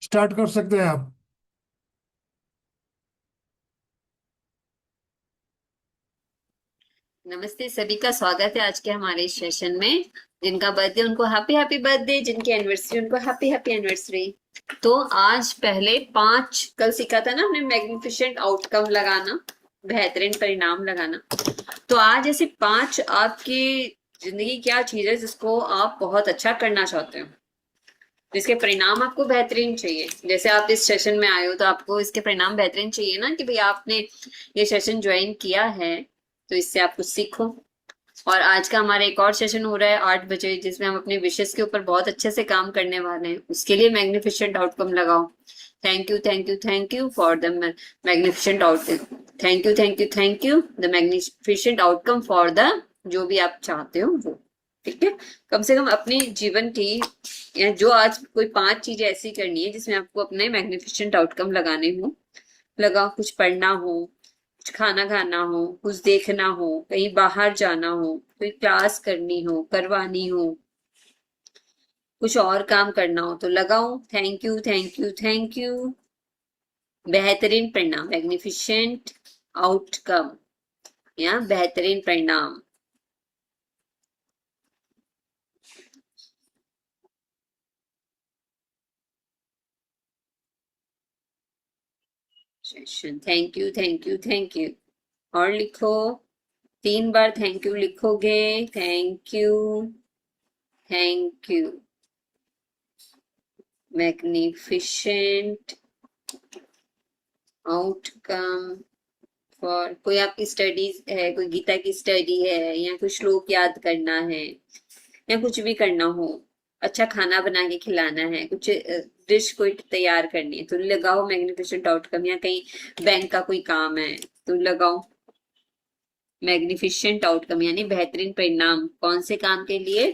Start कर सकते हैं आप। नमस्ते, सभी का स्वागत है आज के हमारे इस सेशन में। जिनका बर्थडे उनको हैप्पी हैप्पी बर्थडे, जिनकी एनिवर्सरी उनको हैप्पी हैप्पी एनिवर्सरी। तो आज पहले पांच, कल सीखा था ना हमने मैग्निफिसेंट आउटकम लगाना, बेहतरीन परिणाम लगाना। तो आज ऐसे पांच आपकी जिंदगी क्या चीज है जिसको आप बहुत अच्छा करना चाहते हो, जिसके परिणाम आपको बेहतरीन चाहिए। जैसे आप इस सेशन में आए हो तो आपको इसके परिणाम बेहतरीन चाहिए ना, कि भाई आपने ये सेशन ज्वाइन किया है तो इससे आप कुछ सीखो। और आज का हमारा एक और सेशन हो रहा है 8 बजे, जिसमें हम अपने विशेष के ऊपर बहुत अच्छे से काम करने वाले हैं। उसके लिए मैग्निफिसेंट आउटकम लगाओ। Thank you, thank you, thank you for the magnificent outcome. Thank you, thank you, thank you the magnificent outcome for the जो भी आप चाहते हो वो। ठीक है। कम से कम अपने जीवन की, या जो आज कोई पांच चीजें ऐसी करनी है जिसमें आपको अपने मैग्निफिसेंट आउटकम लगाने हो। लगाओ, कुछ पढ़ना हो, कुछ खाना खाना हो, कुछ देखना हो, कहीं बाहर जाना हो, कोई क्लास करनी हो, करवानी हो, कुछ और काम करना हो तो लगाओ। Thank you, thank you, thank you. बेहतरीन परिणाम, मैग्निफिसेंट आउटकम या बेहतरीन परिणाम। Session, thank you, thank you, thank you. और लिखो, 3 बार थैंक यू लिखोगे। Thank you, thank you, magnificent outcome. और कोई आपकी स्टडीज है, कोई गीता की स्टडी है, या कोई श्लोक याद करना है, या कुछ भी करना हो, अच्छा खाना बना के खिलाना है, कुछ डिश कोई तैयार करनी है तो लगाओ मैग्निफिसेंट आउटकम। या कहीं बैंक का कोई काम है तो लगाओ मैग्निफिसेंट आउटकम, यानी बेहतरीन परिणाम। कौन से काम के लिए?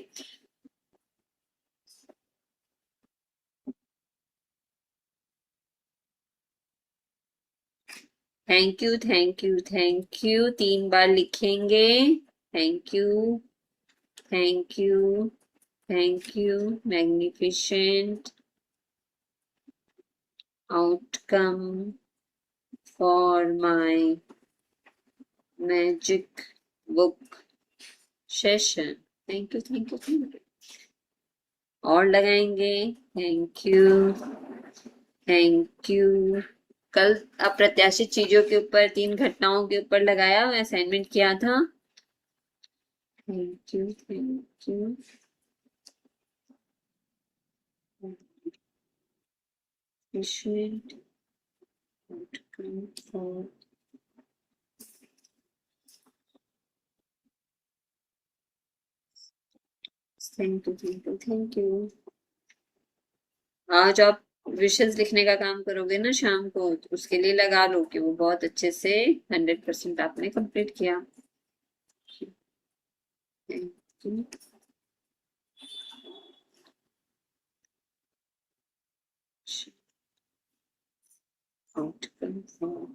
Thank you, thank you, thank you 3 बार लिखेंगे। Thank you, thank you, thank you, magnificent outcome for my magic book session. Thank you, thank you, thank you. और लगाएंगे। Thank you, thank you. कल अप्रत्याशित चीजों के ऊपर, 3 घटनाओं के ऊपर लगाया, असाइनमेंट किया था। Thank you, thank you. Efficient outcome for thank you, thank you, thank you. आज आप विशेष लिखने का काम करोगे ना शाम को, तो उसके लिए लगा लो कि वो बहुत अच्छे से 100% आपने कंप्लीट किया। Thank you. Outcome for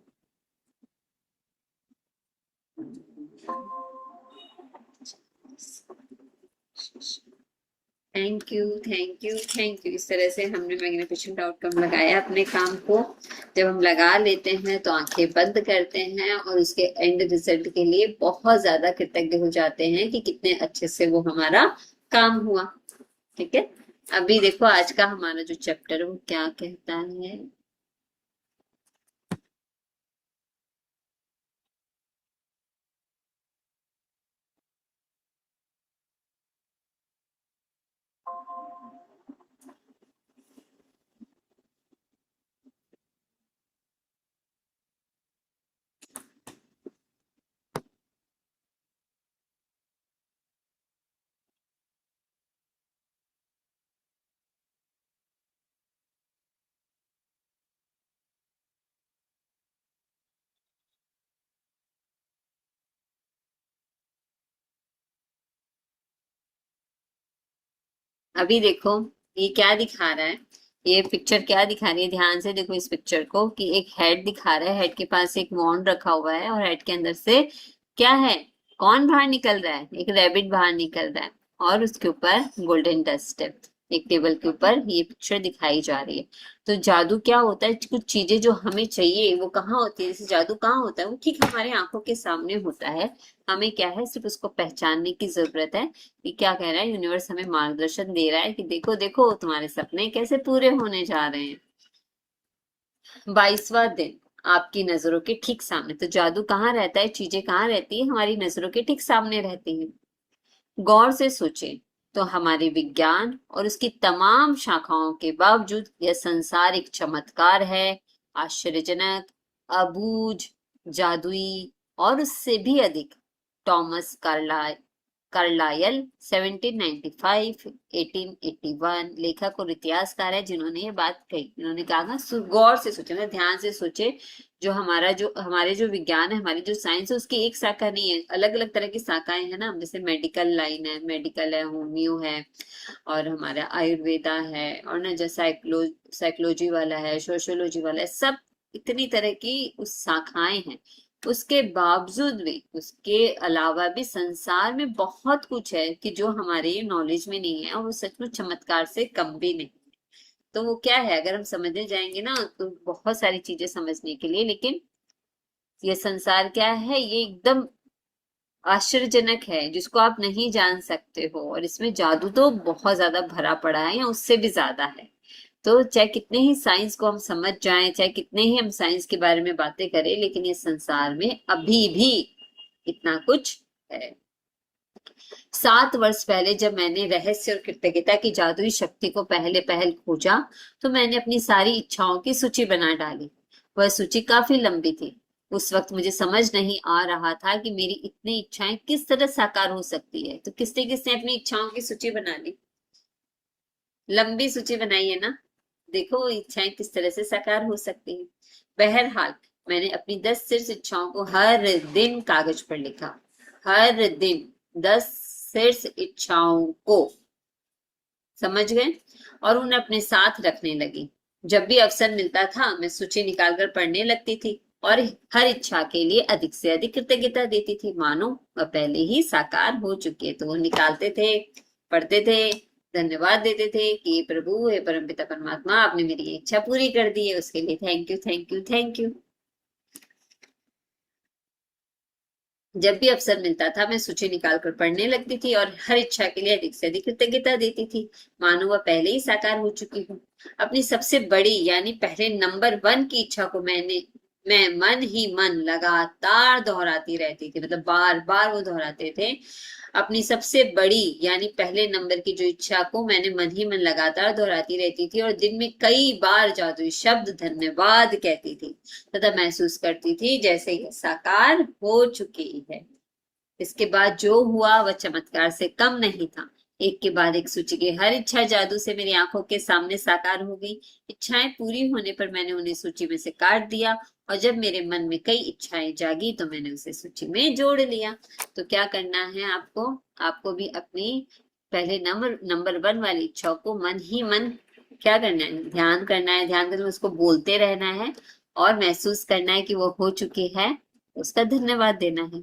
thank you, thank you, thank you. इस तरह से हमने मैग्निफिसेंट आउटकम लगाया अपने काम को। जब हम लगा लेते हैं तो आंखें बंद करते हैं और उसके एंड रिजल्ट के लिए बहुत ज्यादा कृतज्ञ हो जाते हैं कि कितने अच्छे से वो हमारा काम हुआ। ठीक है। अभी देखो आज का हमारा जो चैप्टर है वो क्या कहता है। अभी देखो ये क्या दिखा रहा है। ये पिक्चर क्या दिखा रही है, ध्यान से देखो इस पिक्चर को। कि एक हेड दिखा रहा है, हेड के पास एक वॉन्ड रखा हुआ है, और हेड के अंदर से क्या है, कौन बाहर निकल रहा है? एक रैबिट बाहर निकल रहा है, और उसके ऊपर गोल्डन डस्ट है। एक टेबल के ऊपर ये पिक्चर दिखाई जा रही है। तो जादू क्या होता है, कुछ चीजें जो हमें चाहिए वो कहाँ होती है, जैसे जादू कहाँ होता है, वो ठीक हमारे आंखों के सामने होता है। हमें क्या है, सिर्फ उसको पहचानने की जरूरत है कि क्या कह रहा है यूनिवर्स, हमें मार्गदर्शन दे रहा है कि देखो देखो तुम्हारे सपने कैसे पूरे होने जा रहे हैं। 22वां दिन, आपकी नजरों के ठीक सामने। तो जादू कहाँ रहता है, चीजें कहाँ रहती है, हमारी नजरों के ठीक सामने रहती है। गौर से सोचें तो हमारे विज्ञान और उसकी तमाम शाखाओं के बावजूद यह संसार एक चमत्कार है, आश्चर्यजनक, अबूझ, जादुई और उससे भी अधिक। टॉमस कार्लायल 1795 1881 लेखक और इतिहासकार है जिन्होंने ये बात कही। उन्होंने कहा ना गौर से सोचे, ना ध्यान से सोचे, जो हमारे जो विज्ञान है, हमारी जो साइंस है, उसकी एक शाखा नहीं है, अलग अलग तरह की शाखाएं हैं ना। जैसे मेडिकल लाइन है, मेडिकल है, होम्यो है, और हमारा आयुर्वेदा है, और ना जो साइकोलॉजी वाला है, सोशियोलॉजी वाला है, सब इतनी तरह की उस शाखाएं हैं। उसके बावजूद भी, उसके अलावा भी संसार में बहुत कुछ है कि जो हमारे नॉलेज में नहीं है, और वो सचमुच चमत्कार से कम भी नहीं। तो वो क्या है, अगर हम समझने जाएंगे ना तो बहुत सारी चीजें समझने के लिए, लेकिन ये संसार क्या है, ये एकदम आश्चर्यजनक है जिसको आप नहीं जान सकते हो, और इसमें जादू तो बहुत ज्यादा भरा पड़ा है या उससे भी ज्यादा है। तो चाहे कितने ही साइंस को हम समझ जाएं, चाहे कितने ही हम साइंस के बारे में बातें करें, लेकिन ये संसार में अभी भी इतना कुछ है। 7 वर्ष पहले जब मैंने रहस्य और कृतज्ञता की जादुई शक्ति को पहले पहल खोजा, तो मैंने अपनी सारी इच्छाओं की सूची बना डाली। वह सूची काफी लंबी थी। उस वक्त मुझे समझ नहीं आ रहा था कि मेरी इतनी इच्छाएं किस तरह साकार हो सकती है। तो किसने किसने अपनी इच्छाओं की सूची बना ली, लंबी सूची बनाई है ना। देखो इच्छाएं किस तरह से साकार हो सकती है। बहरहाल मैंने अपनी 10 शीर्ष इच्छाओं को हर दिन कागज पर लिखा। हर दिन 10 शीर्ष इच्छाओं को, समझ गए, और उन्हें अपने साथ रखने लगी। जब भी अवसर मिलता था मैं सूची निकालकर पढ़ने लगती थी और हर इच्छा के लिए अधिक से अधिक कृतज्ञता देती थी, मानो वह पहले ही साकार हो चुकी है। तो वो निकालते थे, पढ़ते थे, धन्यवाद देते थे कि प्रभु, हे परमपिता परमात्मा, आपने मेरी इच्छा पूरी कर दी है, उसके लिए thank you thank you thank you. जब भी अवसर मिलता था मैं सूची निकालकर पढ़ने लगती थी और हर इच्छा के लिए अधिक से अधिक कृतज्ञता देती थी, मानो वह पहले ही साकार हो चुकी हूँ। अपनी सबसे बड़ी यानी पहले नंबर 1 की इच्छा को मैं मन ही मन लगातार दोहराती रहती थी, मतलब बार बार वो दोहराते थे। अपनी सबसे बड़ी यानी पहले नंबर की जो इच्छा को मैंने मन ही मन लगातार दोहराती रहती थी और दिन में कई बार जादुई शब्द धन्यवाद कहती थी, तथा महसूस करती थी जैसे यह साकार हो चुकी है। इसके बाद जो हुआ वह चमत्कार से कम नहीं था। एक के बाद एक सूची की हर इच्छा जादू से मेरी आंखों के सामने साकार हो गई। इच्छाएं पूरी होने पर मैंने उन्हें सूची में से काट दिया, और जब मेरे मन में कई इच्छाएं जागी तो मैंने उसे सूची में जोड़ लिया। तो क्या करना है आपको, आपको भी अपनी पहले नंबर 1 वाली इच्छाओं को मन ही मन क्या करना है, ध्यान करना है। ध्यान करके उसको बोलते रहना है और महसूस करना है कि वो हो चुकी है, उसका धन्यवाद देना है।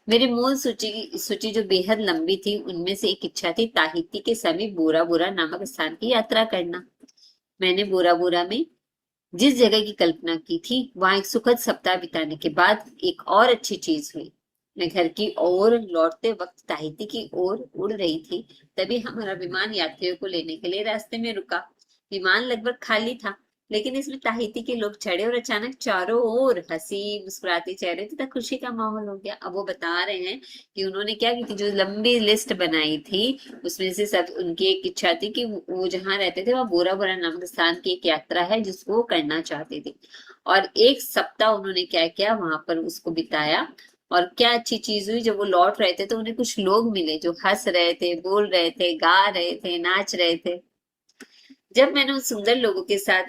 मेरी मूल सूची जो बेहद लंबी थी, उनमें से एक इच्छा थी ताहिती के समीप बोरा बोरा नामक स्थान की यात्रा करना। मैंने बोरा बोरा में जिस जगह की कल्पना की थी, वहां एक सुखद सप्ताह बिताने के बाद एक और अच्छी चीज हुई। मैं घर की ओर लौटते वक्त ताहिती की ओर उड़ रही थी, तभी हमारा विमान यात्रियों को लेने के लिए रास्ते में रुका। विमान लगभग खाली था, लेकिन इसमें ताहिती के लोग चढ़े और अचानक चारों ओर हंसी मुस्कुराते चेहरे तथा खुशी का माहौल हो गया। अब वो बता रहे हैं कि उन्होंने क्या की थी, जो लंबी लिस्ट बनाई थी उसमें से सब उनकी एक इच्छा थी कि वो जहाँ रहते थे वहाँ बोरा बोरा नामक स्थान की एक यात्रा है जिसको वो करना चाहते थे, और एक सप्ताह उन्होंने क्या किया वहां पर उसको बिताया। और क्या अच्छी चीज हुई, जब वो लौट रहे थे तो उन्हें कुछ लोग मिले जो हंस रहे थे, बोल रहे थे, गा रहे थे, नाच रहे थे। जब मैंने उन सुंदर लोगों के साथ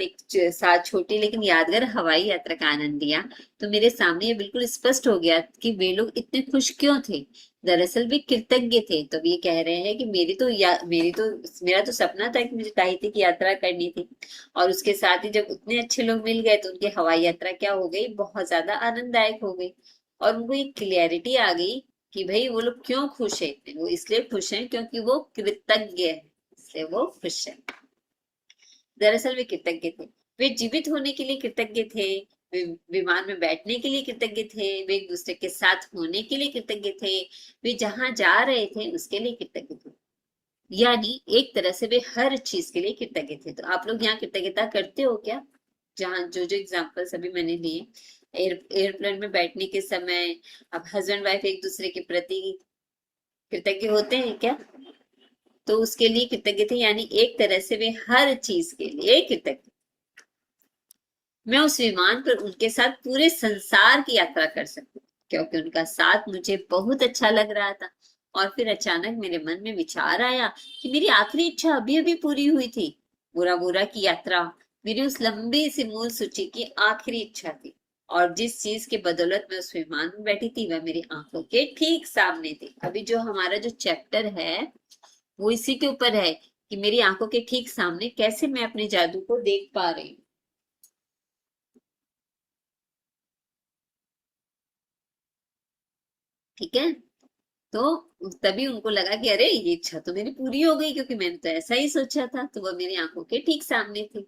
साथ छोटी लेकिन यादगार हवाई यात्रा का आनंद लिया, तो मेरे सामने ये बिल्कुल स्पष्ट हो गया कि वे लोग इतने खुश क्यों थे। दरअसल वे कृतज्ञ थे। तो ये कह रहे हैं कि मेरा तो सपना था कि मुझे ताहिती की यात्रा करनी थी, और उसके साथ ही जब उतने अच्छे लोग मिल गए तो उनकी हवाई यात्रा क्या हो गई, बहुत ज्यादा आनंददायक हो गई। और उनको एक क्लियरिटी आ गई कि भाई वो लोग क्यों खुश है, वो इसलिए खुश हैं क्योंकि वो कृतज्ञ है। इसलिए वो खुश है। दरअसल वे कृतज्ञ थे। वे जीवित होने के लिए कृतज्ञ थे, वे विमान में बैठने के लिए कृतज्ञ थे, वे एक दूसरे के साथ होने के लिए कृतज्ञ थे, वे जहां जा रहे थे उसके लिए कृतज्ञ थे। यानी एक तरह से वे हर चीज के लिए कृतज्ञ थे। तो आप लोग यहाँ कृतज्ञता करते हो क्या? जहाँ जो जो एग्जाम्पल्स अभी मैंने लिए, एयरप्लेन में बैठने के समय अब हस्बैंड वाइफ एक दूसरे के प्रति कृतज्ञ होते हैं क्या? तो उसके लिए कृतज्ञ थे, यानी एक तरह से वे हर चीज के लिए कृतज्ञ। मैं उस विमान पर उनके साथ पूरे संसार की यात्रा कर सकती, क्योंकि उनका साथ मुझे बहुत अच्छा लग रहा था। और फिर अचानक मेरे मन में विचार आया कि मेरी आखिरी इच्छा अभी अभी पूरी हुई थी। बुरा बुरा की यात्रा मेरी उस लंबी सी मूल सूची की आखिरी इच्छा थी, और जिस चीज के बदौलत मैं उस विमान में बैठी थी वह मेरी आंखों के ठीक सामने थी। अभी जो हमारा जो चैप्टर है वो इसी के ऊपर है कि मेरी आंखों के ठीक सामने कैसे मैं अपने जादू को देख पा रही हूँ। ठीक है, तो तभी उनको लगा कि अरे ये इच्छा तो मेरी पूरी हो गई, क्योंकि मैंने तो ऐसा ही सोचा था। तो वह मेरी आंखों के ठीक सामने थी।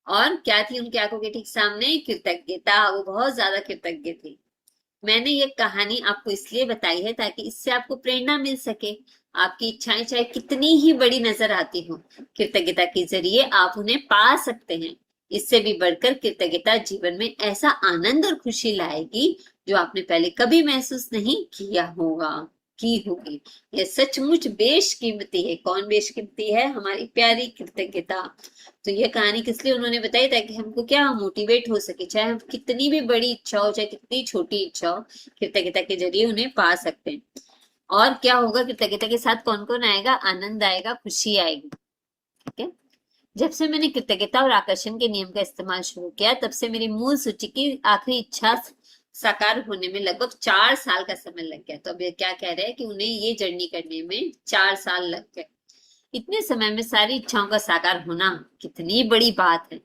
और क्या थी उनकी आंखों के ठीक सामने? कृतज्ञता। वो बहुत ज्यादा कृतज्ञ थे। मैंने ये कहानी आपको इसलिए बताई है ताकि इससे आपको प्रेरणा मिल सके। आपकी इच्छाएं चाहे कितनी ही बड़ी नजर आती हो, कृतज्ञता के जरिए आप उन्हें पा सकते हैं। इससे भी बढ़कर कृतज्ञता जीवन में ऐसा आनंद और खुशी लाएगी जो आपने पहले कभी महसूस नहीं किया होगा, की होगी। यह सचमुच बेशकीमती है। कौन बेशकीमती है? हमारी प्यारी कृतज्ञता। तो ये कहानी किस लिए उन्होंने बताई? ताकि हमको क्या मोटिवेट हो सके, चाहे हम कितनी भी बड़ी इच्छा हो चाहे कितनी छोटी इच्छा हो, कृतज्ञता के जरिए उन्हें पा सकते हैं। और क्या होगा? कृतज्ञता के साथ कौन कौन आएगा? आनंद आएगा, खुशी आएगी। ठीक है। जब से मैंने कृतज्ञता और आकर्षण के नियम का इस्तेमाल शुरू किया, तब से मेरी मूल सूची की आखिरी इच्छा साकार होने में लगभग 4 साल का समय लग गया। तो अब ये क्या कह रहे हैं कि उन्हें ये जर्नी करने में 4 साल लग गए। इतने समय में सारी इच्छाओं का साकार होना कितनी बड़ी बात है।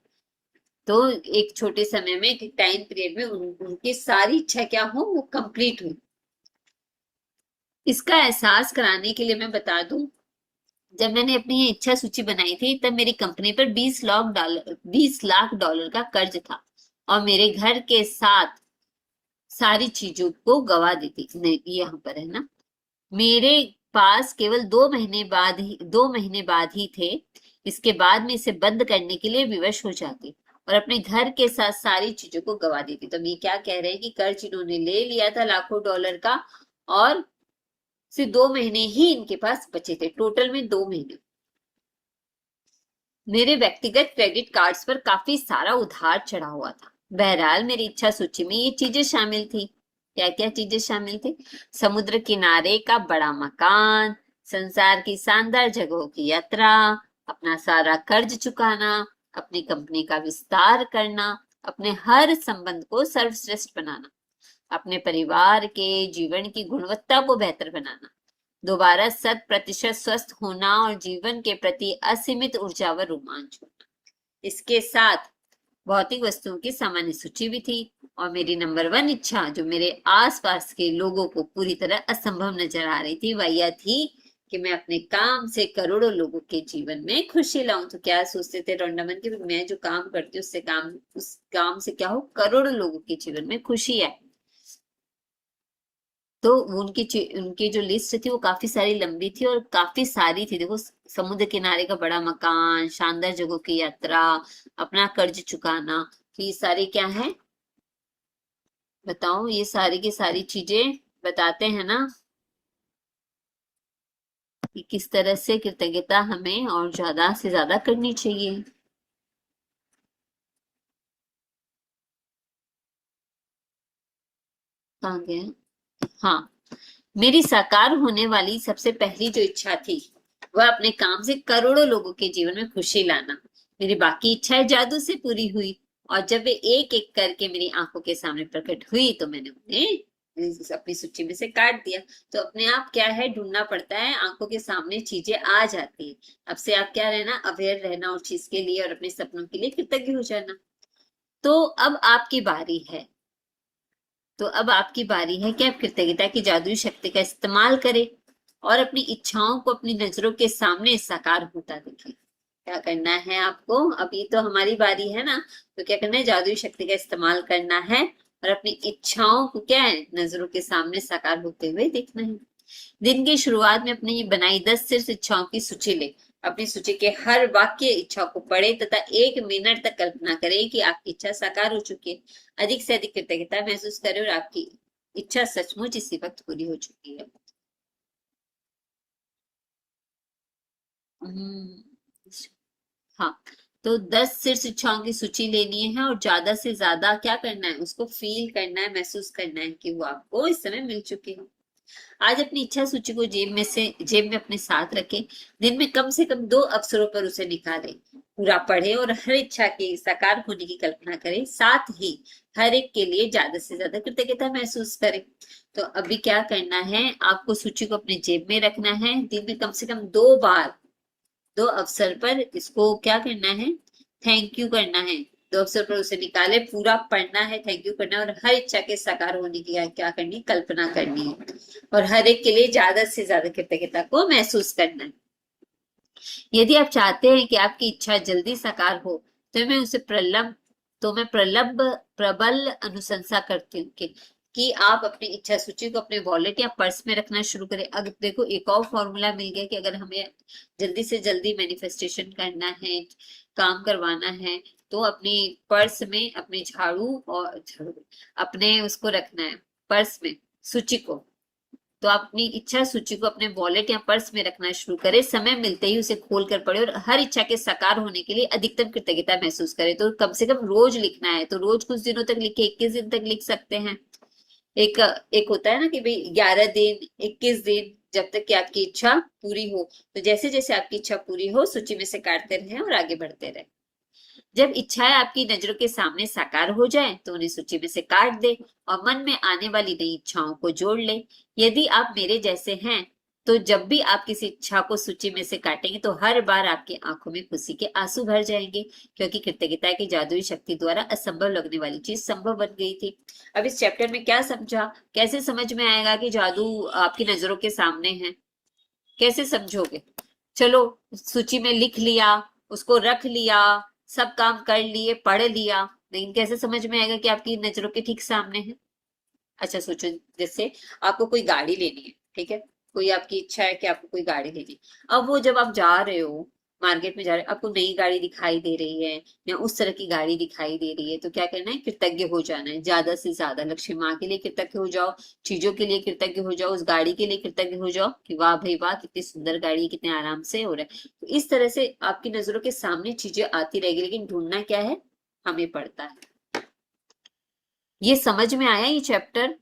तो एक छोटे समय में, एक टाइम पीरियड में उनकी सारी इच्छा क्या हो, वो कंप्लीट हुई। इसका एहसास कराने के लिए मैं बता दूं, जब मैंने अपनी ये इच्छा सूची बनाई थी तब मेरी कंपनी पर 20 लाख डॉलर का कर्ज था, और मेरे घर के साथ सारी चीजों को गवा दी थी। नहीं, यहाँ पर है ना, मेरे पास केवल 2 महीने बाद ही थे। इसके बाद में इसे बंद करने के लिए विवश हो जाती और अपने घर के साथ सारी चीजों को गवा देती। तो ये क्या कह रहे हैं कि कर्ज इन्होंने ले लिया था लाखों डॉलर का, और सिर्फ 2 महीने ही इनके पास बचे थे, टोटल में 2 महीने। मेरे व्यक्तिगत क्रेडिट कार्ड्स पर काफी सारा उधार चढ़ा हुआ था। बहरहाल मेरी इच्छा सूची में ये चीजें शामिल थी। क्या क्या चीजें शामिल थी? समुद्र किनारे का बड़ा मकान, संसार की शानदार जगहों की यात्रा, अपना सारा कर्ज चुकाना, अपनी कंपनी का विस्तार करना, अपने हर संबंध को सर्वश्रेष्ठ बनाना, अपने परिवार के जीवन की गुणवत्ता को बेहतर बनाना, दोबारा 100% स्वस्थ होना और जीवन के प्रति असीमित ऊर्जा व रोमांच होना। इसके साथ भौतिक वस्तुओं की सामान्य सूची भी थी। और मेरी नंबर 1 इच्छा, जो मेरे आसपास के लोगों को पूरी तरह असंभव नजर आ रही थी, वह यह थी कि मैं अपने काम से करोड़ों लोगों के जीवन में खुशी लाऊं। तो क्या सोचते थे रोंडामन की, मैं जो काम करती हूँ उस काम से क्या हो, करोड़ों लोगों के जीवन में खुशी आए। तो उनकी जो लिस्ट थी वो काफी सारी लंबी थी और काफी सारी थी। देखो, समुद्र किनारे का बड़ा मकान, शानदार जगहों की यात्रा, अपना कर्ज चुकाना, तो ये सारी क्या है बताओ? ये सारी की सारी चीजें बताते हैं ना कि किस तरह से कृतज्ञता हमें और ज्यादा से ज्यादा करनी चाहिए। कहाँ गया? हाँ, मेरी साकार होने वाली सबसे पहली जो इच्छा थी वह अपने काम से करोड़ों लोगों के जीवन में खुशी लाना। मेरी बाकी इच्छाएं जादू से पूरी हुई, और जब वे एक एक करके मेरी आंखों के सामने प्रकट हुई तो मैंने उन्हें अपनी सूची में से काट दिया। तो अपने आप क्या है, ढूंढना पड़ता है, आंखों के सामने चीजें आ जाती है। अब से आप क्या रहना, अवेयर रहना उस चीज के लिए और अपने सपनों के लिए कृतज्ञ हो जाना। तो अब आपकी बारी है। तो अब आपकी बारी है कि आप कृतज्ञता की जादुई शक्ति का इस्तेमाल करें। और अपनी इच्छाओं को अपनी नजरों के सामने साकार होता देखें। क्या करना है आपको, अभी तो हमारी बारी है ना, तो क्या करना है, जादुई शक्ति का इस्तेमाल करना है और अपनी इच्छाओं को क्या है, नजरों के सामने साकार होते हुए देखना है। दिन की शुरुआत में अपनी बनाई 10 शीर्ष इच्छाओं की सूची ले। अपनी सूची के हर वाक्य इच्छा को पढ़े तथा 1 मिनट तक कल्पना करें कि आपकी इच्छा साकार हो चुकी है। अधिक से अधिक कृतज्ञता महसूस करें और आपकी इच्छा सचमुच इसी वक्त पूरी हो चुकी है। हम्म, हाँ, तो 10 शीर्ष इच्छाओं की सूची लेनी है और ज्यादा से ज्यादा क्या करना है, उसको फील करना है, महसूस करना है कि वो आपको इस समय मिल चुकी है। आज अपनी इच्छा सूची को जेब में अपने साथ रखें। दिन में कम से कम 2 अवसरों पर उसे निकालें। पूरा पढ़े और हर इच्छा के साकार होने की कल्पना करें, साथ ही हर एक के लिए ज्यादा से ज्यादा कृतज्ञता महसूस करें। तो अभी क्या करना है, आपको सूची को अपने जेब में रखना है। दिन में कम से कम 2 बार, 2 अवसर पर इसको क्या करना है, थैंक यू करना है। 2 अवसर पर उसे निकाले, पूरा पढ़ना है, थैंक यू करना है और हर इच्छा के साकार होने की क्या करनी, कल्पना करनी है और हर एक के लिए ज्यादा से ज्यादा कृतज्ञता को महसूस करना है। यदि आप चाहते हैं कि आपकी इच्छा जल्दी साकार हो, तो मैं प्रबल अनुशंसा करती हूँ कि आप अपनी इच्छा सूची को अपने वॉलेट या पर्स में रखना शुरू करें। अब देखो, एक और फॉर्मूला मिल गया कि अगर हमें जल्दी से जल्दी मैनिफेस्टेशन करना है, काम करवाना है, तो अपनी पर्स में अपने झाड़ू अपने उसको रखना है, पर्स में सूची को। तो आप अपनी इच्छा सूची को अपने वॉलेट या पर्स में रखना शुरू करें। समय मिलते ही उसे खोल कर पढ़े और हर इच्छा के साकार होने के लिए अधिकतम कृतज्ञता महसूस करें। तो कम से कम रोज लिखना है, तो रोज कुछ दिनों तक लिखे, 21 दिन तक लिख सकते हैं। एक एक होता है ना कि भाई 11 दिन, 21 दिन, जब तक कि आपकी इच्छा पूरी हो। तो जैसे जैसे आपकी इच्छा पूरी हो, सूची में से काटते रहें और आगे बढ़ते रहें। जब इच्छाएं आपकी नजरों के सामने साकार हो जाए, तो उन्हें सूची में से काट दे और मन में आने वाली नई इच्छाओं को जोड़ ले। यदि आप मेरे जैसे हैं, तो जब भी आप किसी इच्छा को सूची में से काटेंगे, तो हर बार आपकी आंखों में खुशी के आंसू भर जाएंगे, क्योंकि कृतज्ञता की जादुई शक्ति द्वारा असंभव लगने वाली चीज संभव बन गई थी। अब इस चैप्टर में क्या समझा, कैसे समझ में आएगा कि जादू आपकी नजरों के सामने है, कैसे समझोगे? चलो, सूची में लिख लिया, उसको रख लिया, सब काम कर लिए, पढ़ लिया, लेकिन कैसे समझ में आएगा कि आपकी नजरों के ठीक सामने है? अच्छा सोचो, जैसे आपको कोई गाड़ी लेनी है, ठीक है, कोई आपकी इच्छा है कि आपको कोई गाड़ी लेनी है। अब वो जब आप जा रहे हो, मार्केट में जा रहे हो, आपको नई गाड़ी दिखाई दे रही है या उस तरह की गाड़ी दिखाई दे रही है, तो क्या करना है, कृतज्ञ हो जाना है, ज्यादा से ज्यादा। लक्ष्मी माँ के लिए कृतज्ञ हो जाओ, चीजों के लिए कृतज्ञ हो जाओ, उस गाड़ी के लिए कृतज्ञ हो जाओ कि वाह भाई वाह, कितनी सुंदर गाड़ी है, कितने आराम से हो रहा है। तो इस तरह से आपकी नजरों के सामने चीजें आती रहेगी, लेकिन ढूंढना क्या है, हमें पड़ता है। ये समझ में आया ये चैप्टर?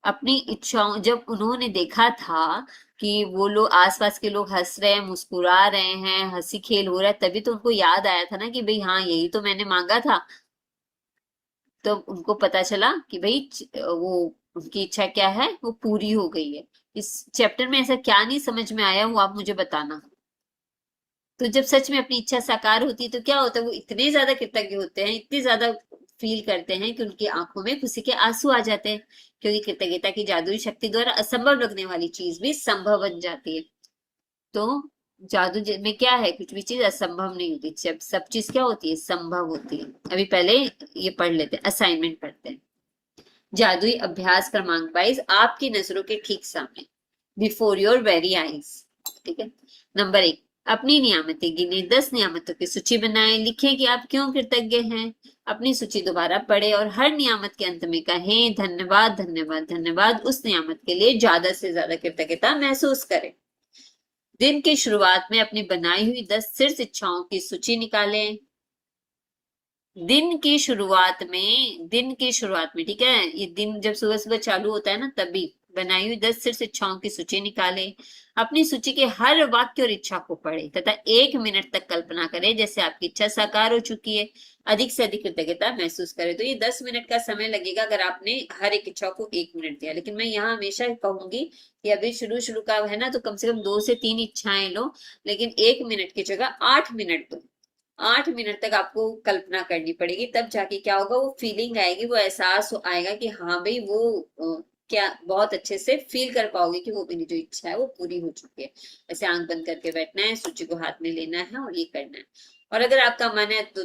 अपनी इच्छाओं, जब उन्होंने देखा था कि वो लोग, आसपास के लोग हंस रहे हैं, मुस्कुरा रहे हैं, हंसी खेल हो रहा है, तभी तो उनको याद आया था ना कि भाई हाँ, यही तो मैंने मांगा था। तो उनको पता चला कि भाई वो उनकी इच्छा क्या है, वो पूरी हो गई है। इस चैप्टर में ऐसा क्या नहीं समझ में आया, वो आप मुझे बताना। तो जब सच में अपनी इच्छा साकार होती है, तो क्या होता है, वो इतने ज्यादा कृतज्ञ होते हैं, इतनी ज्यादा फील करते हैं कि उनकी आंखों में खुशी के आंसू आ जाते हैं, क्योंकि कृतज्ञता की जादुई शक्ति द्वारा असंभव लगने वाली चीज भी संभव बन जाती है। तो में क्या है, कुछ भी चीज असंभव नहीं होती, जब सब चीज क्या होती है, संभव होती है। अभी पहले ये पढ़ लेते हैं, असाइनमेंट पढ़ते हैं। जादुई अभ्यास क्रमांक 22, आपकी नजरों के ठीक सामने, बिफोर योर वेरी आईज। ठीक है, नंबर 1, अपनी नियामतें गिने, 10 नियामतों की सूची बनाएं, लिखें कि आप क्यों कृतज्ञ हैं। अपनी सूची दोबारा पढ़े और हर नियामत के अंत में कहें धन्यवाद धन्यवाद धन्यवाद। उस नियामत के लिए ज्यादा से ज्यादा कृतज्ञता महसूस करें। दिन की शुरुआत में अपनी बनाई हुई 10 शीर्ष इच्छाओं की सूची निकालें। दिन की शुरुआत में, ठीक है, ये दिन जब सुबह सुबह चालू होता है ना, तभी बनाई हुई 10 शीर्ष इच्छाओं की सूची निकाले। अपनी सूची के हर वाक्य और इच्छा को पढ़े तथा 1 मिनट तक कल्पना करें जैसे आपकी इच्छा साकार हो चुकी है। अधिक से अधिक कृतज्ञता महसूस करें। तो ये 10 मिनट का समय लगेगा अगर आपने हर एक इच्छा को 1 मिनट दिया, लेकिन मैं यहाँ हमेशा कहूंगी कि अभी शुरू शुरू का है ना, तो कम से कम 2 से 3 इच्छाएं लो, लेकिन 1 मिनट की जगह 8 मिनट दो। 8 मिनट तक आपको कल्पना करनी पड़ेगी, तब जाके क्या होगा, वो फीलिंग आएगी, वो एहसास आएगा कि हाँ भाई, वो क्या बहुत अच्छे से फील कर पाओगे कि वो मेरी जो इच्छा है वो पूरी हो चुकी है। ऐसे आंख बंद करके बैठना है, सूची को हाथ में लेना है और ये करना है। और अगर आपका मन है तो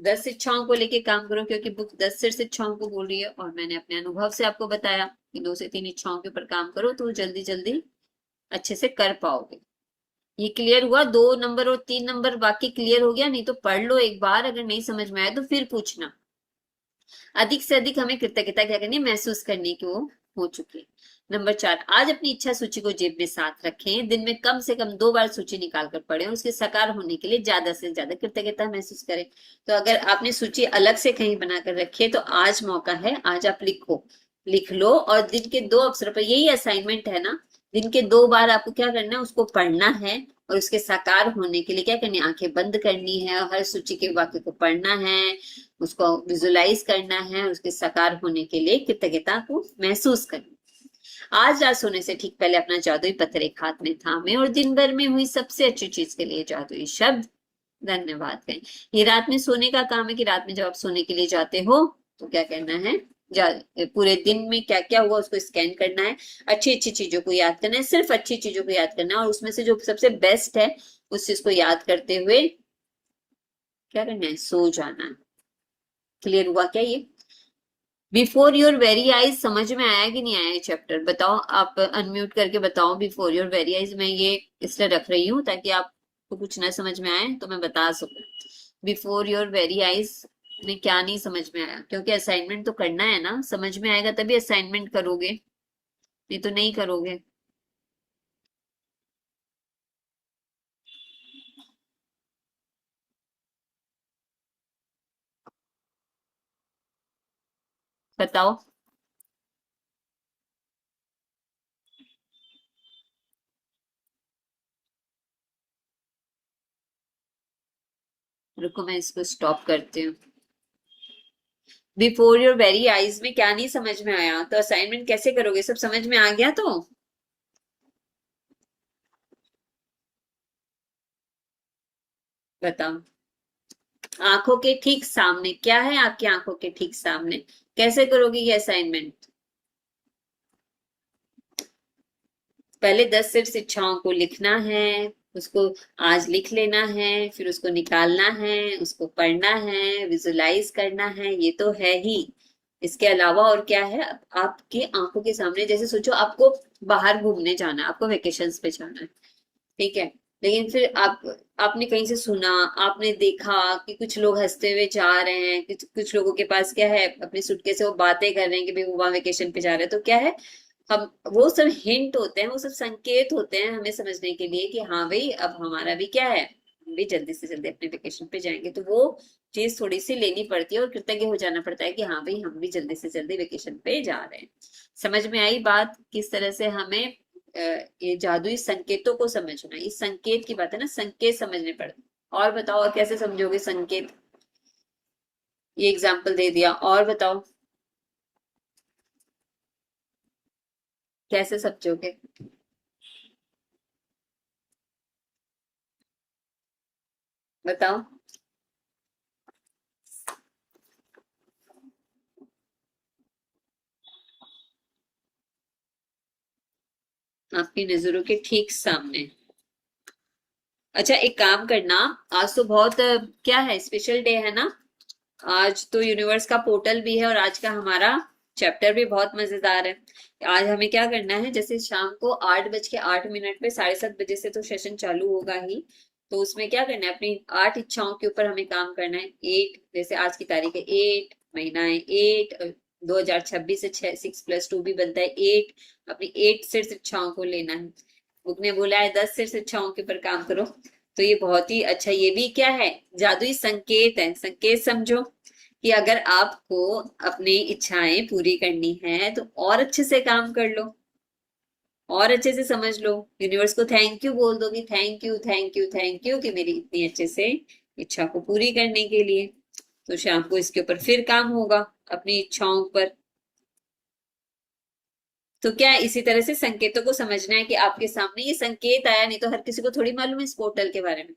10 इच्छाओं को लेके काम करो, क्योंकि बुक 10 इच्छाओं को बोल रही है और मैंने अपने अनुभव से आपको बताया कि 2 से 3 इच्छाओं के ऊपर काम करो तो जल्दी जल्दी अच्छे से कर पाओगे। ये क्लियर हुआ? 2 नंबर और 3 नंबर बाकी क्लियर हो गया? नहीं तो पढ़ लो एक बार, अगर नहीं समझ में आया तो फिर पूछना। अधिक से अधिक हमें कृतज्ञता क्या करनी है? महसूस करनी है कि वो हो चुकी है। नंबर 4, आज अपनी इच्छा सूची को जेब में साथ रखें। दिन में कम से कम 2 बार सूची निकाल कर पढ़ें और उसके साकार होने के लिए ज्यादा से ज्यादा कृतज्ञता महसूस करें। तो अगर आपने सूची अलग से कहीं बनाकर रखी है तो आज मौका है, आज आप लिख लो और दिन के 2 अवसरों पर, यही असाइनमेंट है ना, दिन के 2 बार आपको क्या करना है? उसको पढ़ना है और उसके साकार होने के लिए क्या करनी है? आंखें बंद करनी है और हर सूची के वाक्य को पढ़ना है, उसको विजुलाइज करना है और उसके साकार होने के लिए कृतज्ञता को महसूस करना। आज रात सोने से ठीक पहले अपना जादुई पत्र एक हाथ में थामे और दिन भर में हुई सबसे अच्छी चीज के लिए जादुई शब्द धन्यवाद कहें। ये रात में सोने का काम है कि रात में जब आप सोने के लिए जाते हो तो क्या करना है? पूरे दिन में क्या क्या हुआ उसको स्कैन करना है, अच्छी अच्छी चीजों को याद करना है, सिर्फ अच्छी चीजों को याद करना है और उसमें से जो सबसे बेस्ट है उस चीज को याद करते हुए क्या करना है? सो जाना है। क्लियर हुआ क्या ये? बिफोर योर वेरी आईज समझ में आया कि नहीं आया ये चैप्टर? बताओ, आप अनम्यूट करके बताओ। बिफोर योर वेरी आईज मैं ये इसलिए रख रही हूँ ताकि आपको कुछ ना समझ में आए तो मैं बता सकूं। बिफोर योर वेरी आईज में क्या नहीं समझ में आया? क्योंकि असाइनमेंट तो करना है ना, समझ में आएगा तभी असाइनमेंट करोगे, नहीं तो नहीं करोगे। बताओ। रुको मैं इसको स्टॉप करती हूँ। बिफोर योर वेरी आईज में क्या नहीं समझ में आया? तो असाइनमेंट कैसे करोगे? सब समझ में आ गया तो बताओ। आंखों के ठीक सामने क्या है? आपकी आंखों के ठीक सामने कैसे करोगे ये असाइनमेंट? पहले 10 इच्छाओं को लिखना है, उसको आज लिख लेना है, फिर उसको निकालना है, उसको पढ़ना है, विजुलाइज करना है, ये तो है ही। इसके अलावा और क्या है? आपकी आंखों के सामने, जैसे सोचो आपको बाहर घूमने जाना है, आपको वेकेशंस पे जाना है, ठीक है, लेकिन फिर आपने कहीं से सुना, आपने देखा कि कुछ लोग हंसते हुए जा रहे हैं, कुछ लोगों के पास क्या है, अपनी सुटकेस से वो बातें कर रहे हैं कि भाई वो वहां वेकेशन पे जा रहे हैं, तो क्या है, हम वो सब हिंट होते हैं, वो सब संकेत होते हैं हमें समझने के लिए कि हाँ भाई अब हमारा भी क्या है, हम भी जल्दी से जल्दी अपने वेकेशन पे जाएंगे। तो वो चीज थोड़ी सी लेनी पड़ती है और कृतज्ञ हो जाना पड़ता है कि हाँ भाई हम भी जल्दी से जल्दी वेकेशन पे जा रहे हैं। समझ में आई बात? किस तरह से हमें ये जादुई संकेतों को समझना, इस संकेत की बात है ना, संकेत समझने पड़ते। और बताओ, और कैसे समझोगे संकेत? ये एग्जाम्पल दे दिया, और बताओ कैसे समझोगे? बताओ। आपकी नजरों के ठीक सामने। अच्छा एक काम करना, आज तो बहुत क्या है, स्पेशल डे है ना, आज तो यूनिवर्स का पोर्टल भी है और आज का हमारा चैप्टर भी बहुत मजेदार है। आज हमें क्या करना है, जैसे शाम को 8:08 पे 7:30 बजे से तो सेशन चालू होगा ही, तो उसमें क्या करना है, अपनी 8 इच्छाओं के ऊपर हमें काम करना है। 8, जैसे आज की तारीख है 8, महीना है 8, 2026 से 6+2 भी बनता है 8। अपनी 8 शीर्ष इच्छाओं को लेना है। बुक ने बोला है 10 शीर्ष इच्छाओं के ऊपर काम करो, तो ये बहुत ही अच्छा, ये भी क्या है, जादुई संकेत है। संकेत समझो कि अगर आपको अपनी इच्छाएं पूरी करनी है तो और अच्छे से काम कर लो, और अच्छे से समझ लो, यूनिवर्स को थैंक यू बोल दो कि thank you thank you thank you कि मेरी इतनी अच्छे से इच्छा को पूरी करने के लिए। तो शाम को इसके ऊपर फिर काम होगा, अपनी इच्छाओं पर। तो क्या है, इसी तरह से संकेतों को समझना है कि आपके सामने ये संकेत आया, नहीं तो हर किसी को थोड़ी मालूम है इस पोर्टल के बारे में।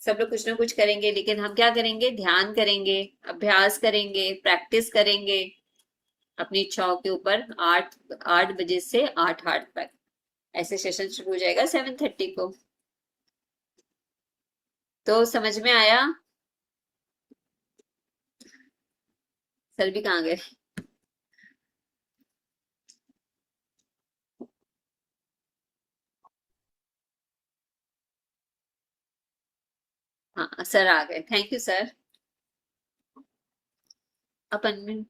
सब लोग कुछ ना कुछ करेंगे, लेकिन हम क्या करेंगे? ध्यान करेंगे, अभ्यास करेंगे, प्रैक्टिस करेंगे, अपनी इच्छाओं के ऊपर 8 8 बजे से 8 8 तक ऐसे सेशन शुरू हो जाएगा 7:30 को। तो समझ में आया? सर भी कहाँ गए? हाँ सर आ गए, thank you sir. Upon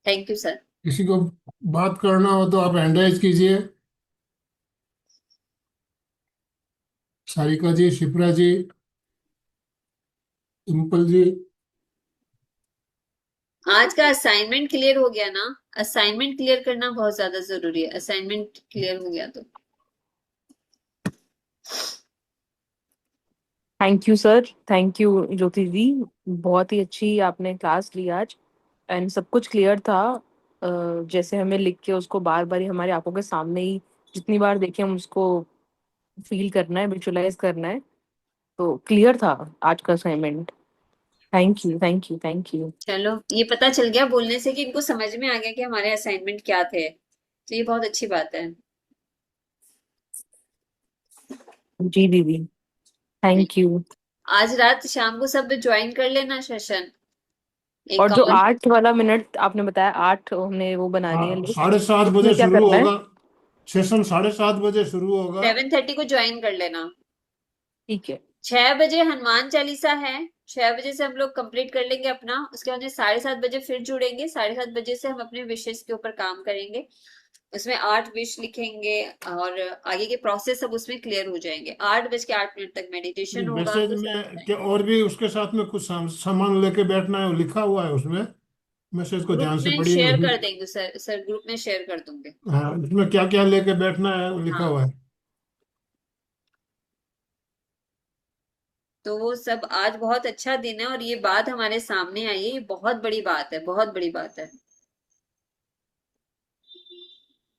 thank you sir. किसी को बात करना हो तो आप हैंड राइज कीजिए। सारिका जी, शिप्रा जी, डिम्पल जी। आज का असाइनमेंट क्लियर हो गया ना? असाइनमेंट क्लियर करना बहुत ज्यादा जरूरी है। असाइनमेंट क्लियर हो गया तो thank you sir, thank you Jyoti ji. बहुत ही अच्छी आपने क्लास ली आज एंड सब कुछ क्लियर था। जैसे हमें लिख के उसको बार बार ही हमारी आंखों के सामने ही जितनी बार देखें हम उसको फील करना है, विजुअलाइज करना है। तो क्लियर था आज का assignment. Thank you, thank you, thank you. चलो, ये पता चल गया बोलने से कि इनको समझ में आ गया कि हमारे असाइनमेंट क्या थे, तो ये बहुत अच्छी बात है। जी दीदी, थैंक यू। आज रात शाम को सब ज्वाइन कर लेना सेशन, एक और जो कॉमन। 8 वाला मिनट आपने बताया, 8 हमने वो बनानी है हाँ, लिस्ट। 7:30 बजे उसमें क्या शुरू करना है? होगा। सेशन 7:30 बजे शुरू होगा। 7:30 को ज्वाइन कर लेना। ठीक है। 6 बजे हनुमान चालीसा है, 6 बजे से हम लोग कंप्लीट कर लेंगे अपना। उसके बाद में 7:30 बजे फिर जुड़ेंगे, 7:30 बजे से हम अपने विशेष के ऊपर काम करेंगे। उसमें 8 विश लिखेंगे और आगे के प्रोसेस सब उसमें क्लियर हो जाएंगे। 8 बज के 8 मिनट तक मेडिटेशन होगा, मैसेज तो सब में क्या और भी उसके साथ में कुछ सामान लेके बैठना है, वो लिखा हुआ है उसमें। मैसेज को ग्रुप ध्यान से में पढ़िए शेयर उसमें। कर देंगे सर, ग्रुप में शेयर कर दूंगे। हाँ, उसमें क्या क्या लेके बैठना है वो लिखा हाँ, हुआ है। तो वो सब आज बहुत अच्छा दिन है और ये बात हमारे सामने आई है, ये बहुत बड़ी बात है, बहुत बड़ी बात है।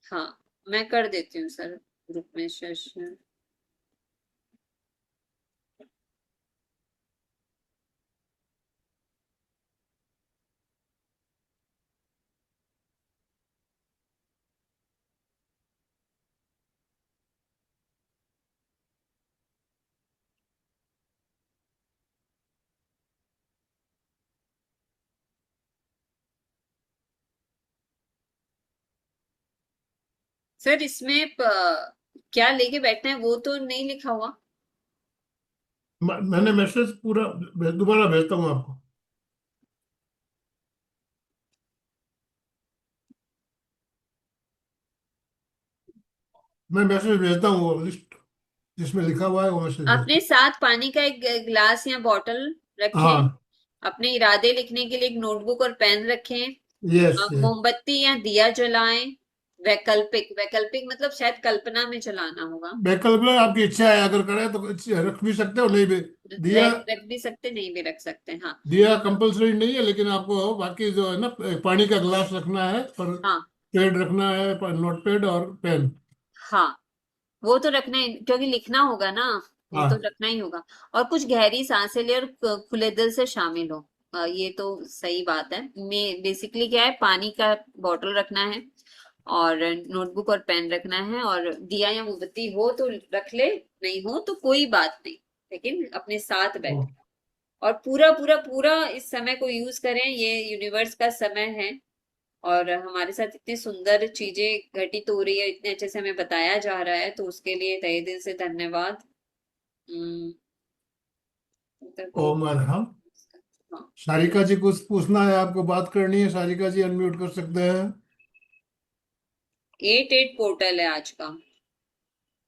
हाँ, मैं कर देती हूँ सर ग्रुप में शेयर। सर इसमें क्या लेके बैठना है वो तो नहीं लिखा हुआ। मैंने मैसेज पूरा दोबारा भेजता हूँ आपको। मैं मैसेज भेजता हूँ, वो लिस्ट जिसमें लिखा हुआ है वो मैसेज अपने भेजता साथ पानी का एक गिलास या बॉटल हूँ। रखें। हाँ। अपने इरादे लिखने के लिए एक नोटबुक और पेन रखें। Yes yes. मोमबत्ती या दिया जलाएं। वैकल्पिक, वैकल्पिक मतलब शायद कल्पना में जलाना होगा। वैकल्पिक आपकी इच्छा है, अगर करे तो रख भी सकते हो, नहीं भी। दिया। रख भी सकते, नहीं भी रख सकते, हाँ। दिया कंपलसरी नहीं है, लेकिन आपको बाकी जो है ना, पानी का गिलास रखना है, पर हाँ पेड रखना है, नोट पैड और पेन। हाँ, वो तो रखना ही, क्योंकि लिखना होगा ना, वो तो हाँ। रखना ही होगा। और कुछ गहरी सांसें ले और खुले दिल से शामिल हो। ये तो सही बात है। मैं बेसिकली क्या है, पानी का बॉटल रखना है और नोटबुक और पेन रखना है, और दिया या मोमबत्ती हो तो रख ले, नहीं हो तो कोई बात नहीं, लेकिन अपने साथ ओ, बैठे। और पूरा पूरा पूरा इस समय को यूज करें, ये यूनिवर्स का समय है और हमारे साथ इतनी सुंदर चीजें घटित हो रही है, इतने अच्छे से हमें बताया जा रहा है, तो उसके लिए तहे दिल से धन्यवाद। हम्म, मतलब कोई। ओमर हम। हाँ, सारिका जी, कुछ पूछना है आपको, बात करनी है? सारिका जी अनम्यूट कर सकते हैं। 8 8 पोर्टल है आज का।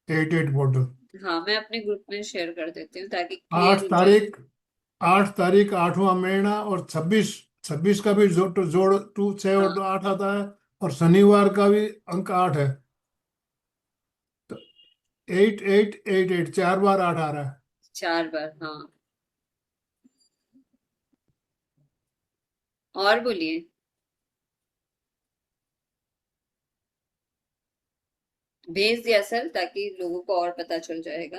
88 वोटर। हाँ, मैं अपने ग्रुप में शेयर कर देती हूँ ताकि आठ क्लियर हो जाए। तारीख 8 तारीख 8वां महीना, और 26 26 का भी जोड़ जोड़ 6 हाँ, और 8 आता है। और शनिवार का भी अंक 8 है। तो 8888 4 बार 8 आ रहा है। 4 बार, हाँ। और बोलिए। भेज दिया सर, ताकि लोगों को और पता चल जाएगा।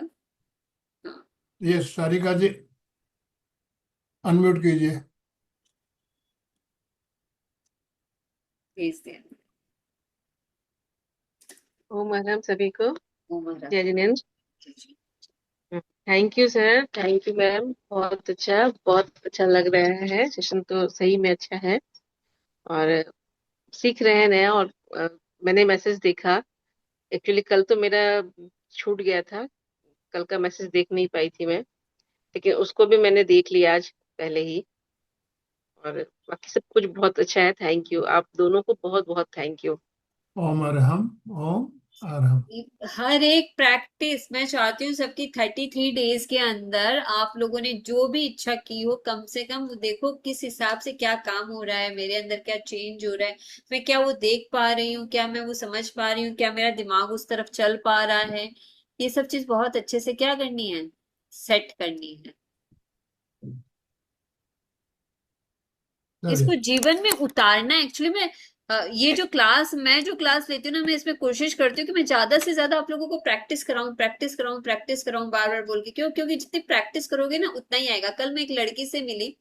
हाँ। ये सारिका जी अनम्यूट कीजिए। भेज दें। ओम आराम सभी को। उमर जय Jinendra. Thank you sir, thank you ma'am, बहुत अच्छा लग रहा है। सेशन तो सही में अच्छा है और सीख रहे हैं नया। और मैंने मैसेज देखा, एक्चुअली कल तो मेरा छूट गया था, कल का मैसेज देख नहीं पाई थी मैं, लेकिन उसको भी मैंने देख लिया आज पहले ही। और बाकी सब कुछ बहुत अच्छा है। थैंक यू आप दोनों को, बहुत बहुत थैंक यू। ओम अरहम, ओम अरहम। हर एक प्रैक्टिस मैं चाहती हूँ सबकी 33 डेज के अंदर आप लोगों ने जो भी इच्छा की हो, कम से कम वो देखो किस हिसाब से क्या काम हो रहा है, मेरे अंदर क्या चेंज हो रहा है, मैं क्या वो देख पा रही हूँ, क्या मैं वो समझ पा रही हूँ, क्या मेरा दिमाग उस तरफ चल पा रहा है। ये सब चीज बहुत अच्छे से क्या करनी है, सेट करनी है। चलिए, इसको जीवन में उतारना एक्चुअली मैं ये जो क्लास मैं जो क्लास लेती हूँ ना, मैं इसमें कोशिश करती हूँ कि मैं ज्यादा से ज्यादा आप लोगों को प्रैक्टिस कराऊं, प्रैक्टिस कराऊं, प्रैक्टिस कराऊं, बार बार बोल के। क्यों? क्योंकि जितनी प्रैक्टिस करोगे ना उतना ही आएगा। कल मैं एक लड़की से मिली,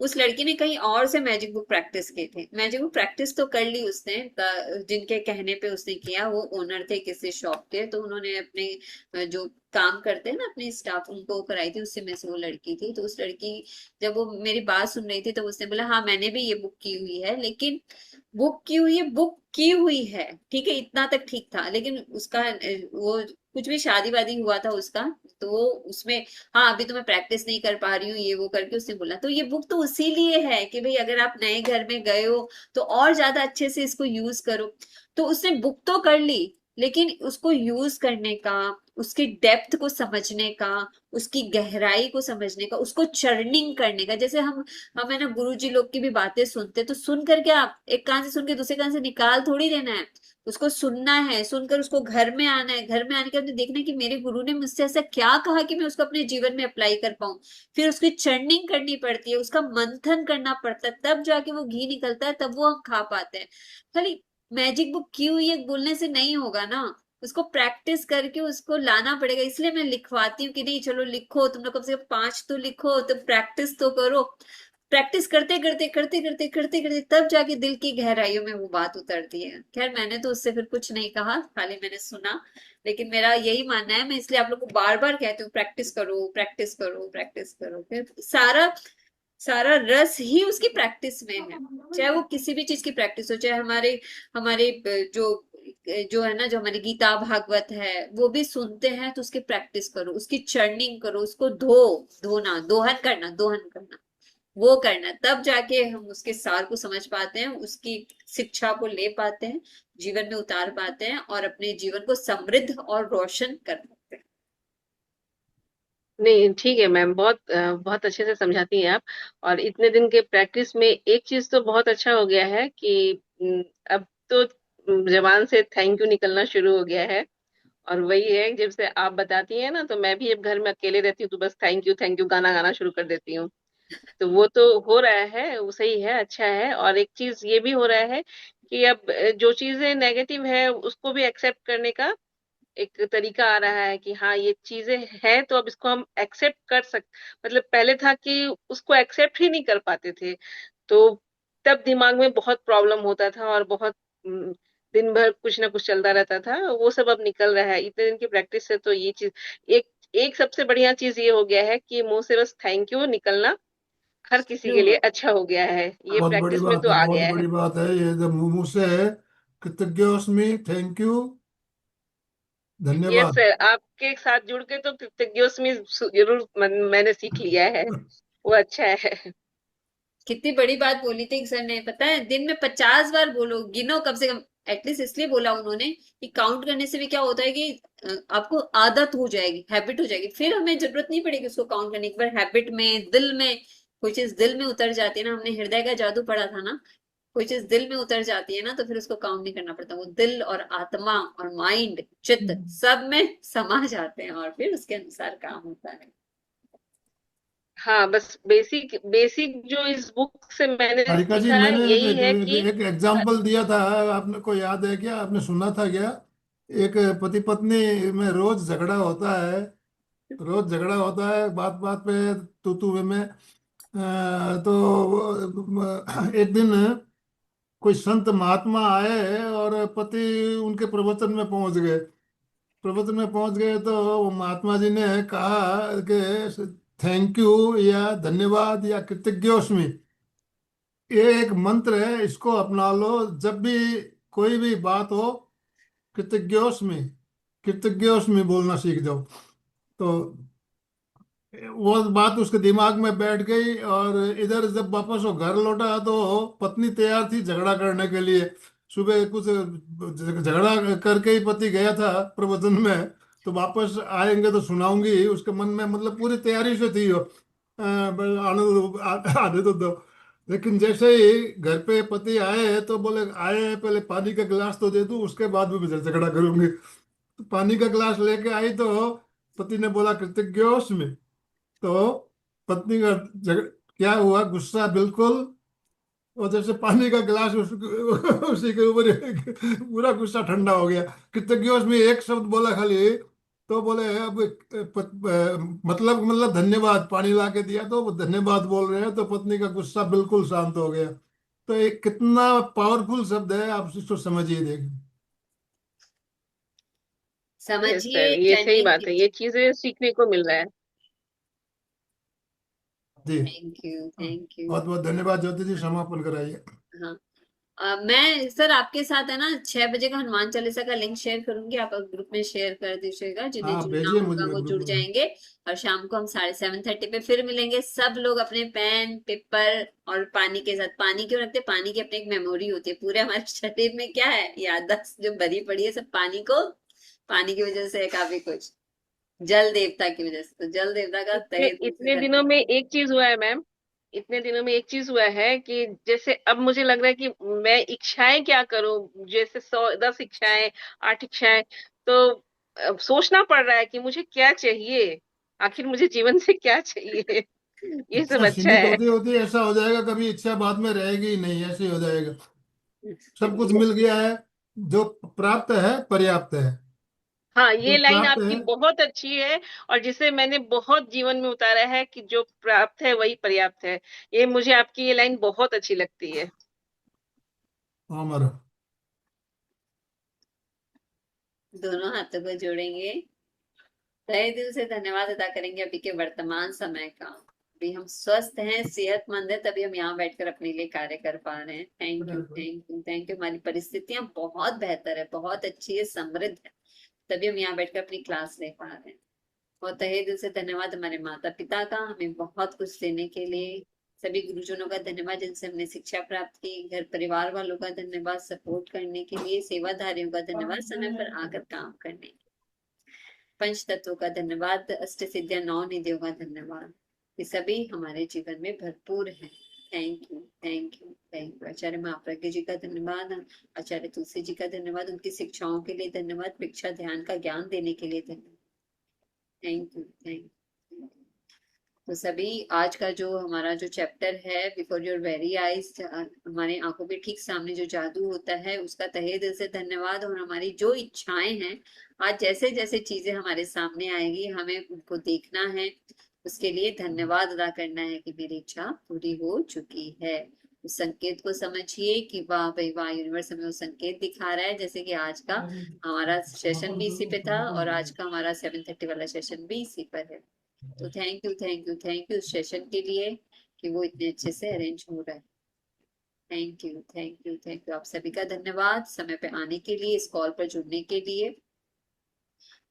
उस लड़की ने कहीं और से मैजिक बुक प्रैक्टिस की थी। मैजिक बुक प्रैक्टिस तो कर ली उसने, जिनके कहने पे उसने किया, वो ओनर थे किसी शॉप के, तो उन्होंने अपने जो काम करते हैं ना अपने स्टाफ, उनको कराई थी। उससे में से वो लड़की थी। तो उस लड़की जब वो मेरी बात सुन रही थी तो उसने बोला हाँ मैंने भी ये बुक की हुई है, लेकिन बुक की हुई है, ठीक है, इतना तक ठीक था। लेकिन उसका वो कुछ भी शादी वादी हुआ था उसका, तो वो उसमें हाँ अभी तो मैं प्रैक्टिस नहीं कर पा रही हूँ, ये वो करके उसने बोला। तो ये बुक तो उसी लिए है कि भाई अगर आप नए घर में गए हो तो और ज्यादा अच्छे से इसको यूज करो। तो उसने बुक तो कर ली, लेकिन उसको यूज करने का, उसकी डेप्थ को समझने का, उसकी गहराई को समझने का, उसको चर्निंग करने का। जैसे हम है ना गुरुजी लोग की भी बातें सुनते, तो सुन करके आप एक कान से सुन के दूसरे कान से निकाल थोड़ी देना है, उसको सुनना है। सुनकर उसको घर में आना है, घर में आने के बाद देखना है कि मेरे गुरु ने मुझसे ऐसा क्या कहा कि मैं उसको अपने जीवन में अप्लाई कर पाऊं। फिर उसकी चर्निंग करनी पड़ती है, उसका मंथन करना पड़ता है, तब जाके वो घी निकलता है, तब वो हम खा पाते हैं। खाली मैजिक बुक की हुई है बोलने से नहीं होगा ना, उसको प्रैक्टिस करके उसको लाना पड़ेगा। इसलिए मैं लिखवाती हूँ कि नहीं चलो लिखो, तुम लोग कम से कम 5 तो लिखो, तो प्रैक्टिस तो करो। प्रैक्टिस करते करते करते करते करते करते तब जाके दिल की गहराइयों में वो बात उतरती है। खैर मैंने तो उससे फिर कुछ नहीं कहा, खाली मैंने सुना। लेकिन मेरा यही मानना है, मैं इसलिए आप लोग को बार बार कहती हूँ प्रैक्टिस करो, प्रैक्टिस करो, प्रैक्टिस करो। फिर सारा सारा रस ही उसकी प्रैक्टिस में है। चाहे वो किसी भी चीज की प्रैक्टिस हो, चाहे हमारे हमारे जो जो है ना, जो हमारी गीता भागवत है वो भी सुनते हैं, तो उसकी प्रैक्टिस करो, उसकी चर्निंग करो, उसको धोना, दोहन करना, वो करना। तब जाके हम उसके सार को समझ पाते हैं, उसकी शिक्षा को ले पाते हैं, जीवन में उतार पाते हैं और अपने जीवन को समृद्ध और रोशन कर पाते हैं। नहीं ठीक है मैम, बहुत अच्छे से समझाती हैं आप। और इतने दिन के प्रैक्टिस में एक चीज तो बहुत अच्छा हो गया है कि अब तो जबान से थैंक यू निकलना शुरू हो गया है। और वही है, जब से आप बताती हैं ना, तो मैं भी अब घर में अकेले रहती हूँ तो बस थैंक यू गाना गाना शुरू कर देती हूँ। तो वो तो हो रहा है, वो सही है, अच्छा है। और एक चीज ये भी हो रहा है कि अब जो चीजें नेगेटिव है उसको भी एक्सेप्ट करने का एक तरीका आ रहा है कि हाँ ये चीजें हैं, तो अब इसको हम एक्सेप्ट कर मतलब पहले था कि उसको एक्सेप्ट ही नहीं कर पाते थे, तो तब दिमाग में बहुत प्रॉब्लम होता था और बहुत दिन भर कुछ ना कुछ चलता रहता था। वो सब अब निकल रहा है इतने दिन की प्रैक्टिस से। तो ये चीज एक एक सबसे बढ़िया चीज ये हो गया है कि मुंह से बस थैंक यू निकलना हर किसी के लिए Sure. अच्छा हो गया है। ये बहुत बड़ी प्रैक्टिस में बात तो है, आ बहुत गया है। बड़ी बात है। ये जब मुंह मुंह से है, कृतज्ञोस्मि, थैंक यू, यस धन्यवाद। सर, आपके साथ जुड़ के तो कृतज्ञोस्मि जरूर मैंने सीख लिया है, वो अच्छा है। कितनी बड़ी बात बोली थी सर ने, पता है? दिन में 50 बार बोलो, गिनो कम से कम। एटलीस्ट इसलिए बोला उन्होंने कि काउंट करने से भी क्या होता है कि आपको आदत हो जाएगी, हैबिट हो जाएगी, फिर हमें जरूरत नहीं पड़ेगी उसको काउंट करने की। एक बार हैबिट में, दिल में कोई चीज दिल में उतर जाती है ना, हमने हृदय का जादू पढ़ा था ना, कोई चीज दिल में उतर जाती है ना, तो फिर उसको काउंट नहीं करना पड़ता। वो दिल और आत्मा और माइंड, चित्त सब में समा जाते हैं और फिर उसके अनुसार काम होता है। हाँ बस बेसिक बेसिक जो इस बुक से मैंने सारिका जी, सीखा मैंने यही है कि एक एग्जाम्पल दिया था, आपने को याद है क्या? आपने सुना था क्या? एक पति पत्नी में रोज झगड़ा होता है, रोज झगड़ा होता है, बात बात पे तू तू में। तो एक दिन कोई संत महात्मा आए और पति उनके प्रवचन में पहुंच गए। प्रवचन में पहुंच गए तो वो महात्मा जी ने कहा कि थैंक यू या धन्यवाद या कृतज्ञोस्मि, ये एक मंत्र है, इसको अपना लो। जब भी कोई भी बात हो, कृतज्ञोस्मि, कृतज्ञोस्मि बोलना सीख जाओ। तो वो बात उसके दिमाग में बैठ गई, और इधर जब वापस वो घर लौटा तो पत्नी तैयार थी झगड़ा करने के लिए। सुबह कुछ झगड़ा करके ही पति गया था प्रवचन में, तो वापस आएंगे तो सुनाऊंगी, उसके मन में मतलब पूरी तैयारी से थी वो। बस आने तो दो। लेकिन जैसे ही घर पे पति आए तो बोले, आए पहले पानी का गिलास तो दे दूं, उसके बाद भी मैं झगड़ा करूंगी। तो पानी का गिलास लेके आई तो पति ने बोला कृतज्ञोस्मि। तो पत्नी का क्या हुआ, गुस्सा बिल्कुल, और जैसे पानी का गिलास उसी के ऊपर पूरा गुस्सा ठंडा हो गया। कृतज्ञ उसमें एक शब्द बोला खाली, तो बोले अब मतलब धन्यवाद, पानी ला के दिया तो वो धन्यवाद बोल रहे हैं, तो पत्नी का गुस्सा बिल्कुल शांत हो गया। तो एक कितना पावरफुल शब्द है, आप इसको समझिए, देखिए। यस समझिए, सर, ये सही टर्निंग। बात है, ये चीजें सीखने को मिल रहा है। जी, थैंक यू, थैंक यू। बहुत बहुत धन्यवाद ज्योति जी, समापन कराइए। हाँ, मैं सर आपके साथ है ना 6 बजे का हनुमान चालीसा का लिंक शेयर करूंगी, आप ग्रुप में शेयर कर दीजिएगा, जिन्हें हाँ जुड़ना भेजिए मुझे, होगा मैं वो ग्रुप जुड़ में। जाएंगे। और शाम को हम 7:30 पे फिर मिलेंगे, सब लोग अपने पेन पेपर और पानी के साथ। पानी क्यों रखते हैं? पानी की अपनी एक मेमोरी होती है, पूरे हमारे शरीर में क्या है, याददाश्त जो भरी पड़ी है सब पानी को, पानी की वजह से है काफी कुछ, जल देवता की वजह से। तो जल देवता का इतने तहे दिल से इतने दिनों में धन्यवाद। एक चीज हुआ है मैम, इतने दिनों में एक चीज हुआ है कि जैसे अब मुझे लग रहा है कि मैं इच्छाएं क्या करूं, जैसे 100 10 इच्छाएं, 8 इच्छाएं, तो अब सोचना पड़ रहा है कि मुझे क्या चाहिए, आखिर मुझे जीवन से क्या चाहिए। ये सब इच्छा अच्छा सीमित है। होती होती ऐसा हो जाएगा, कभी इच्छा बाद में रहेगी ही नहीं, ऐसे ही हो जाएगा। सब कुछ मिल गया है, जो प्राप्त है पर्याप्त है। हाँ, ये जो लाइन प्राप्त आपकी है, बहुत अच्छी है, और जिसे मैंने बहुत जीवन में उतारा है कि जो प्राप्त है वही पर्याप्त है। ये मुझे आपकी ये लाइन बहुत अच्छी लगती है। अमर। दोनों हाथों को जोड़ेंगे, तहे दिल से धन्यवाद अदा करेंगे अभी के वर्तमान समय का। अभी हम स्वस्थ हैं, सेहतमंद हैं, तभी हम यहाँ बैठकर अपने लिए कार्य कर पा रहे हैं। Thank you, thank you, thank you. हमारी परिस्थितियां बहुत बेहतर है, बहुत अच्छी है, समृद्ध है, तभी हम यहाँ बैठकर अपनी क्लास ले पा रहे हैं। और तहे दिल से धन्यवाद हमारे माता पिता का, हमें बहुत कुछ देने के लिए। सभी गुरुजनों का धन्यवाद जिनसे हमने शिक्षा प्राप्त की। घर परिवार वालों का धन्यवाद सपोर्ट करने के लिए। सेवाधारियों का धन्यवाद समय पर आकर काम करने के लिए। पंच तत्वों का धन्यवाद। अष्ट सिद्धियां 9 निधियों का धन्यवाद। ये सभी हमारे जीवन में भरपूर है। Thank you, thank you, thank you. Acharya Mahapragya ji का धन्यवाद। आचार्य तुलसी जी का धन्यवाद, उनकी शिक्षाओं के लिए धन्यवाद, शिक्षा ध्यान का ज्ञान देने के लिए धन्यवाद। Thank you, thank you. तो सभी आज का जो हमारा जो चैप्टर है, बिफोर योर वेरी आईज, हमारे आंखों के ठीक सामने जो जादू होता है, उसका तहे दिल से धन्यवाद। और हमारी जो इच्छाएं हैं, आज जैसे जैसे चीजें हमारे सामने आएगी, हमें उनको देखना है, उसके लिए धन्यवाद अदा करना है कि मेरी इच्छा पूरी हो चुकी है। उस संकेत को समझिए कि वाह भाई वाह, यूनिवर्स हमें वो संकेत दिखा रहा है। जैसे कि आज का हमारा सेशन भी इसी पे था, और आज का हमारा 7:30 वाला सेशन भी इसी पर है। तो thank you, thank you, thank you उस सेशन के लिए कि वो इतने अच्छे से अरेंज हो रहा है। Thank you, thank you, thank you. आप सभी का धन्यवाद समय पे आने के लिए, इस कॉल पर जुड़ने के लिए।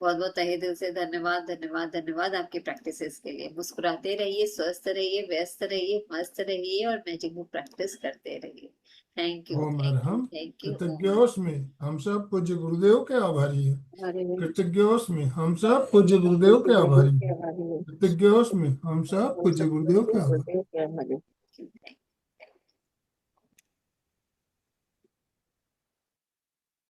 बहुत बहुत तहे दिल से धन्यवाद, धन्यवाद, धन्यवाद आपकी प्रैक्टिसेस के लिए। मुस्कुराते रहिए, स्वस्थ रहिए, व्यस्त रहिए, मस्त रहिए, और मैजिक बुक प्रैक्टिस करते रहिए। Thank you, Om thank you, Arham. Thank you. कृतज्ञोस्मि, हम सब पूज्य गुरुदेव के आभारी हैं। अरे, कृतज्ञोस्मि, हम सब पूज्य गुरुदेव के आभारी हैं। क्या बात है। कृतज्ञोस्मि, हम सब पूज्य गुरुदेव के आभारी हैं। क्या बात है। Thank you.